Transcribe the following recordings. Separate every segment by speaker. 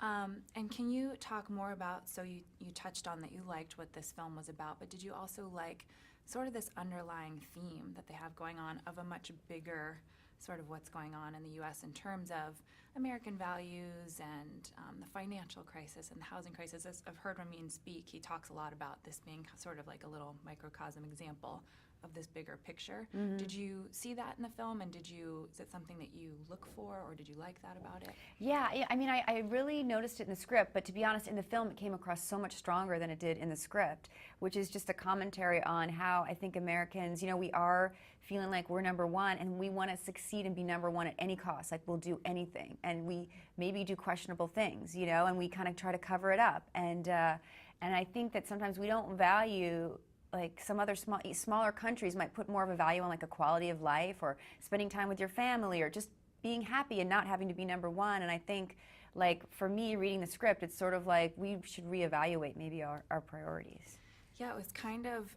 Speaker 1: And can you talk more about, so you touched on that you liked what this film was about, but did you also like sort of this underlying theme that they have going on of a much bigger sort of what's going on in the U.S. in terms of American values and the financial crisis and the housing crisis? As I've heard Ramin speak, he talks a lot about this being sort of like a little microcosm example of this bigger picture. Mm-hmm. Did you see that in the film, and is it something that you look for, or did you like that about it?
Speaker 2: Yeah, I mean, I really noticed it in the script, but to be honest, in the film it came across so much stronger than it did in the script, which is just a commentary on how I think Americans, we are feeling like we're number one, and we want to succeed and be number one at any cost. Like, we'll do anything, and we maybe do questionable things, and we kind of try to cover it up. And I think that sometimes we don't value, like some other smaller countries might put more of a value on like a quality of life or spending time with your family or just being happy and not having to be number one. And I think, like, for me, reading the script, it's sort of like we should reevaluate maybe our priorities.
Speaker 1: Yeah, it was kind of,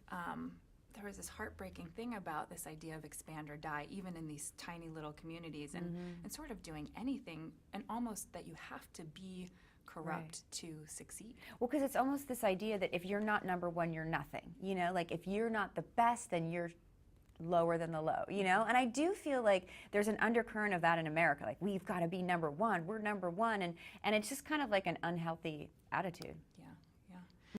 Speaker 1: there was this heartbreaking thing about this idea of expand or die, even in these tiny little communities, and, and sort of doing anything, and almost that you have to be corrupt to succeed.
Speaker 2: Well, because it's almost this idea that if you're not number one, you're nothing. Like if you're not the best, then you're lower than the low, And I do feel like there's an undercurrent of that in America. Like, we've got to be number one, we're number one, and it's just kind of like an unhealthy attitude.